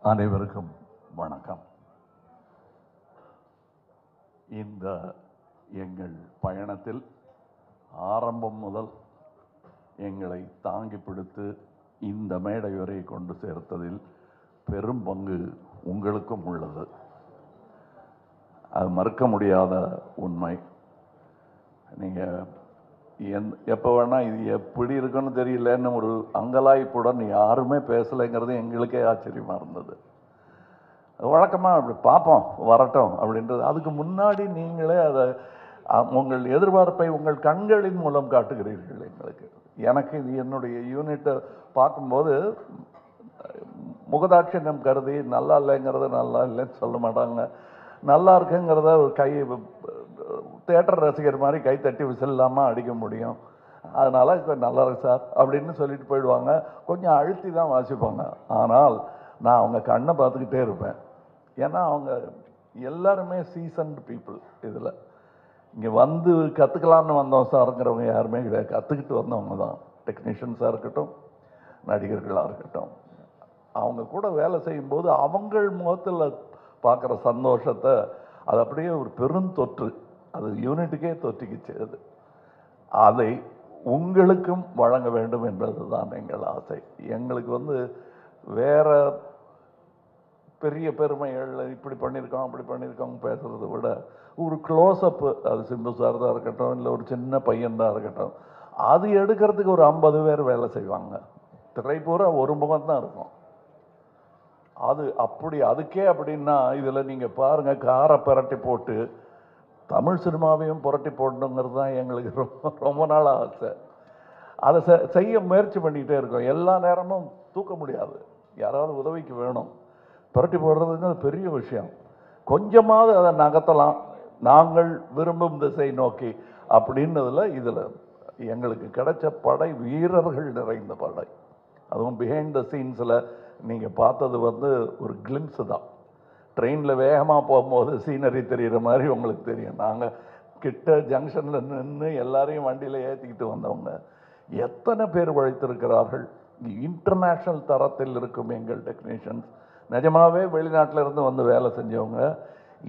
அனைவருக்கும் வணக்கம். இந்த எங்கள் பயணத்தில் ஆரம்பம் முதல் எங்களை தாங்கி பிடித்து இந்த மேடை வரை கொண்டு சேர்த்ததில் பெரும் பங்கு உங்களுக்கும் உள்ளது. அது மறுக்க முடியாத உண்மை. நீங்கள் எப்போ வேணால் இது எப்படி இருக்குன்னு தெரியலன்னு ஒரு அங்கலாய்ப்புடன் யாருமே பேசலைங்கிறது எங்களுக்கே ஆச்சரியமாக இருந்தது. வழக்கமாக அப்படி பார்ப்போம் வரட்டும் அப்படின்றது. அதுக்கு முன்னாடி நீங்களே அதை உங்கள் எதிர்பார்ப்பை உங்கள் கண்களின் மூலம் காட்டுகிறீர்கள் எங்களுக்கு. எனக்கு இது என்னுடைய யூனிட்டை பார்க்கும்போது முகதாட்சியம் கருதி நல்லா இல்லைங்கிறத நல்லா இல்லைன்னு சொல்ல மாட்டாங்க, நல்லா இருக்குங்கிறத ஒரு கை தியேட்டர் ரசிகர் மாதிரி கை தட்டி விசில் இல்லாமல் அடிக்க முடியும். அதனால் நல்லா இருக்கு சார் அப்படின்னு சொல்லிட்டு போயிடுவாங்க. கொஞ்சம் அழுத்தி தான் வாசிப்பாங்க. ஆனால் நான் அவங்க கண்ணை பார்த்துக்கிட்டே இருப்பேன். ஏன்னா அவங்க எல்லாருமே சீசன்டு பீப்புள். இதில் இங்கே வந்து கற்றுக்கலான்னு வந்தோம் சாருங்கிறவங்க யாருமே கிடையாது. கற்றுக்கிட்டு வந்தவங்க தான். டெக்னீஷியன்ஸாக இருக்கட்டும், நடிகர்களாக இருக்கட்டும், அவங்க கூட வேலை செய்யும்போது அவங்கள் முகத்தில் பார்க்குற சந்தோஷத்தை அது அப்படியே ஒரு பெருந்தொற்று, அது யூனிட்டுக்கே தொற்றிக்கிச்சு. அதை உங்களுக்கும் வழங்க வேண்டும் என்பது தான் எங்கள் ஆசை. எங்களுக்கு வேற பெரிய பெருமைகள் இப்படி பண்ணியிருக்கோம் அப்படி பண்ணியிருக்கோம் பேசுகிறத விட ஒரு க்ளோஸ்அப்பு, அது சிம்பு சார் தான் இருக்கட்டும், இல்லை ஒரு சின்ன பையன் தான் இருக்கட்டும், அது எடுக்கிறதுக்கு ஒரு 50 பேர் வேலை செய்வாங்க. திரை பூரா ஒரு முகம் தான் இருக்கும். அது அப்படி அதுக்கே அப்படின்னா இதில் நீங்கள் பாருங்கள், காரை புரட்டி போட்டு தமிழ் சினிமாவையும் புரட்டி போடணுங்கிறது தான் எங்களுக்கு ரொம்ப ரொம்ப நாள் ஆசை. அதை செய்ய முயற்சி பண்ணிக்கிட்டே இருக்கோம். எல்லா நேரமும் தூக்க முடியாது, யாராவது உதவிக்கு வேணும். புரட்டி போடுறதுங்க பெரிய விஷயம். கொஞ்சமாவது அதை நகர்த்தலாம் நாங்கள் விரும்பும் திசை நோக்கி அப்படின்னதில் இதில் எங்களுக்கு கிடைச்ச படை வீரர்கள் நிறைந்த படை. அதுவும் பிஹைண்ட் த சீன்ஸில் நீங்கள் பார்த்தது ஒரு கிளிம்ஸு தான். ட்ரெயினில் வேகமாக போகும்போது சீனரி தெரிகிற மாதிரி உங்களுக்கு தெரியும். நாங்கள் கிட்ட ஜங்ஷனில் நின்று எல்லாரையும் வண்டியில் ஏற்றிக்கிட்டு வந்தவங்க எத்தனை பேர் உழைத்திருக்கிறார்கள். இன்டர்நேஷ்னல் தரத்தில் இருக்கும் எங்கள் டெக்னீஷியன்ஸ். நிஜமாகவே வெளிநாட்டில் இருந்து வந்து வேலை செஞ்சவங்க,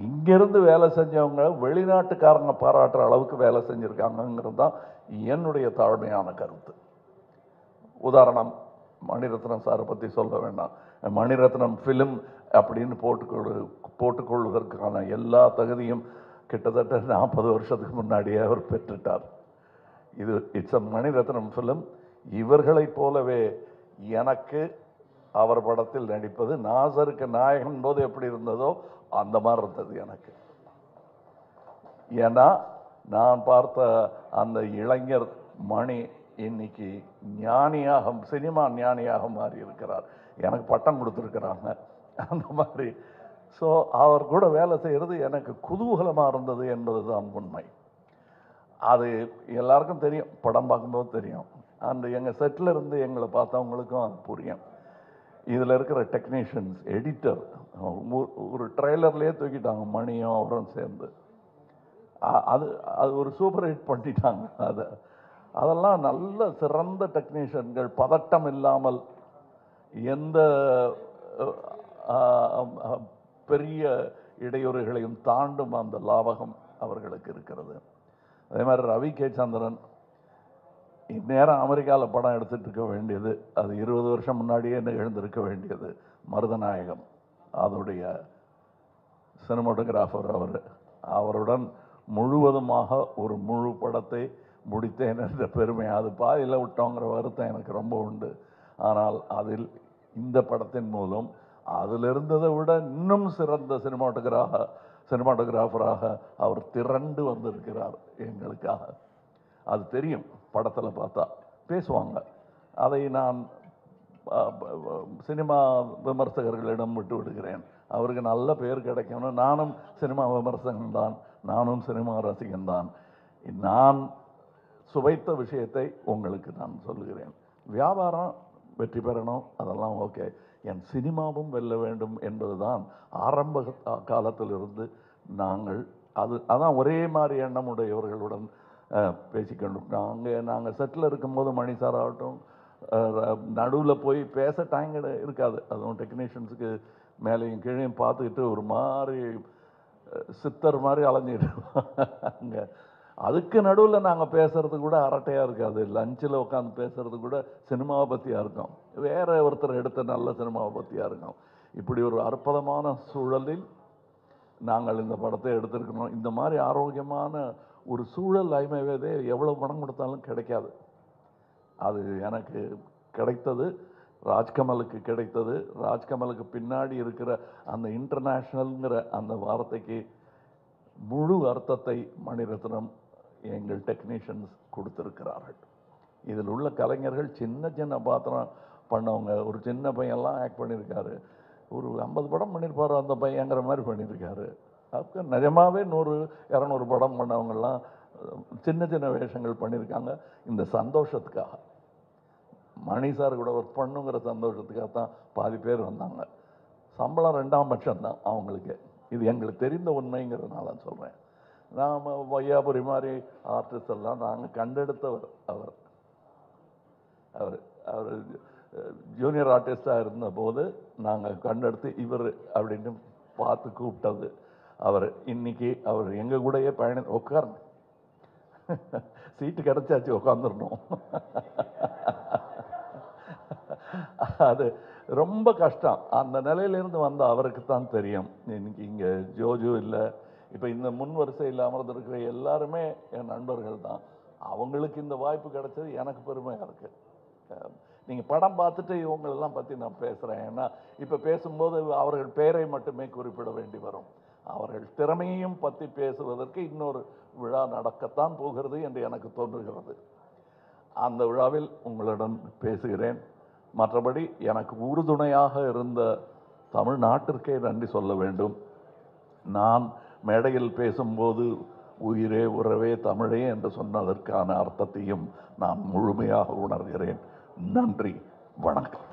இங்கேருந்து வேலை செஞ்சவங்க வெளிநாட்டுக்காரங்க பாராட்டுற அளவுக்கு வேலை செஞ்சுருக்காங்கங்கிறது தான் என்னுடைய தாழ்மையான கருத்து. உதாரணம், மணிரத்னம் சாரை பற்றி சொல்ல வேண்டாம். மணிரத்னம் ஃபிலிம் அப்படின்னு போட்டுக்கொள்வதற்கான எல்லா தகுதியும் கிட்டத்தட்ட 40 வருஷத்துக்கு முன்னாடியே அவர் பெற்றுட்டார். It's a Maniratnam film. இவர்களைப் போலவே எனக்கு அவர் படத்தில் நடிப்பது நாசருக்கு நாயகன் போது எப்படி இருந்ததோ அந்த மாதிரி இருந்தது எனக்கு. ஏன்னா நான் பார்த்த அந்த இளைஞர் மணி இன்னைக்கு ஞானியாக, சினிமா ஞானியாக மாறி இருக்கிறார். எனக்கு பட்டம் கொடுத்துருக்கிறாங்க அந்த மாதிரி. ஸோ அவர் கூட வேலை செய்கிறது எனக்கு குதூகலமாக இருந்தது என்பது தான் உண்மை. அது எல்லாருக்கும் தெரியும், படம் பார்க்கும்போது தெரியும். அந்த எங்கள் செட்டில் இருந்து எங்களை பார்த்தவங்களுக்கும் அது புரியும். இதில் இருக்கிற டெக்னீஷியன்ஸ், எடிட்டர், ஒரு ட்ரெய்லர்லேயே தூக்கிட்டாங்க மணியும் அவரும் சேர்ந்து. அது அது ஒரு சூப்பர் ஹிட் பண்ணிட்டாங்க. அதெல்லாம் நல்ல சிறந்த டெக்னீஷியன்கள். பதட்டம் இல்லாமல் எந்த பெரிய இடையூறுகளையும் தாண்டும் அந்த லாபகம் அவர்களுக்கு இருக்கிறது. அதே மாதிரி ரவி கே சந்திரன் இந்நேரம் அமெரிக்காவில் படம் எடுத்துகிட்டு இருக்க வேண்டியது, அது 20 வருஷம் முன்னாடியே நிகழ்ந்திருக்க வேண்டியது. மருதநாயகம் அதோடைய சினிமாட்டோகிராஃபர் அவருடன் முழுவதுமாக ஒரு முழு படத்தை முடித்தேன் என்ற பெருமை. அது பாதியில் விட்டோங்கிற வருத்தம் எனக்கு ரொம்ப உண்டு. ஆனால் அதில் இந்த படத்தின் மூலம் அதில் இருந்ததை விட இன்னும் சிறந்த சினிமாட்டோகிராஃபராக அவர் திரண்டு வந்திருக்கிறார் எங்களுக்காக. அது தெரியும், படத்தில் பார்த்தா பேசுவாங்க. அதை நான் சினிமா விமர்சகர்களிடம் விட்டு விடுகிறேன். அவருக்கு நல்ல பேர் கிடைக்கணும். நானும் சினிமா விமர்சகன்தான், நானும் சினிமா ரசிகன்தான். நான் சுவைத்த விஷயத்தை உங்களுக்கு நான் சொல்லுகிறேன். வியாபாரம் வெற்றி பெறணும், அதெல்லாம் ஓகே. என் சினிமாவும் வெல்ல வேண்டும் என்பதுதான் ஆரம்ப காலத்திலிருந்து நாங்கள் அதான் ஒரே மாதிரி எண்ணமுடையவர்களுடன் பேசிக்கொண்டோம். நாங்கள் செட்டில் இருக்கும்போது மணி சார் ஆகட்டும், நடுவில் போய் பேச டைம் இருக்காது. அதுவும் டெக்னீஷியன்ஸுக்கு மேலேயும் கீழேயும் பார்த்துக்கிட்டு ஒரு மாதிரி சித்தர் மாதிரி அலைஞ்சிட்டு அங்கே. அதுக்கு நடுவில் நாங்கள் பேசுறது கூட அரட்டையாக இருக்காது. லஞ்சில் உட்காந்து பேசுறது கூட சினிமாவை பற்றியாக இருக்கும், வேற ஒருத்தர் எடுத்த நல்ல சினிமாவை பற்றியாக இருக்கும். இப்படி ஒரு அற்புதமான சூழலில் நாங்கள் இந்த படத்தை எடுத்திருக்கணும். இந்த மாதிரி ஆரோக்கியமான ஒரு சூழல் ஐமவேதே எவ்வளோ பணம் கொடுத்தாலும் கிடைக்காது. அது எனக்கு கிடைத்தது, ராஜ்கமலுக்கு கிடைத்தது. ராஜ்கமலுக்கு பின்னாடி இருக்கிற அந்த இன்டர்நேஷ்னல்ங்கிற அந்த வார்த்தைக்கு முழு அர்த்தத்தை மணிரத்னம் எங்கள் டெக்னீஷியன்ஸ் கொடுத்துருக்கிறார்கள். இதில் உள்ள கலைஞர்கள் சின்ன சின்ன பாத்திரம் பண்ணவங்க. ஒரு சின்ன பையன்லாம் ஆக்ட் பண்ணியிருக்காரு. ஒரு 50 படம் பண்ணியிருப்பார் அந்த பையங்கிற மாதிரி பண்ணியிருக்காரு. அப்போ நிஜமாகவே 100-200 படம் பண்ணவங்கெல்லாம் சின்ன சின்ன வேஷங்கள் பண்ணியிருக்காங்க. இந்த சந்தோஷத்துக்காக, மணி சார் கூட ஒர்க் பண்ணுங்கிற சந்தோஷத்துக்காக தான் பாதி பேர் வந்தாங்க. சம்பளம் 2ஆம் பட்சம் தான் அவங்களுக்கு. இது எங்களுக்கு தெரிந்த உண்மைங்கிறதுனால சொல்கிறேன். நாம் வையாபுரி மாதிரி ஆர்டிஸ்ட் எல்லாம் நாங்கள் கண்டெடுத்தவர். அவர் அவர் அவர் ஜூனியர் ஆர்டிஸ்டாக இருந்தபோது நாங்கள் கண்டெடுத்து இவர் அப்படின்னு பார்த்து கூப்பிட்டது அவர். இன்னைக்கு அவர் எங்கள் கூடயே உட்காரணும், சீட்டு கிடச்சாச்சு, உட்காந்துடணும். அது ரொம்ப கஷ்டம். அந்த நிலையிலிருந்து வந்த அவருக்கு தான் தெரியும். இன்னைக்கு இங்கே ஜோஜோ இல்லை, இப்போ இந்த முன் வரிசையில் அமர்ந்திருக்கிற எல்லாருமே என் நண்பர்கள் தான். அவங்களுக்கு இந்த வாய்ப்பு கிடைச்சது எனக்கு பெருமையாக இருக்குது. நீங்கள் படம் பார்த்துட்டு இவங்களெல்லாம் பற்றி நான் பேசுகிறேன். ஏன்னா இப்போ பேசும்போது அவர்கள் பெயரை மட்டுமே குறிப்பிட வேண்டி வரும். அவர்கள் திறமையையும் பற்றி பேசுவதற்கு இன்னொரு விழா நடக்கத்தான் போகிறது என்று எனக்கு தோன்றுகிறது. அந்த விழாவில் உங்களுடன் பேசுகிறேன். மற்றபடி எனக்கு உறுதுணையாக இருந்த தமிழ்நாட்டிற்கே நன்றி சொல்ல வேண்டும். நான் மேடையில் பேசும்போது உயிரே உறவே தமிழே என்று சொன்னதற்கான அர்த்தத்தையும் நான் முழுமையாக உணர்கிறேன். நன்றி, வணக்கம்.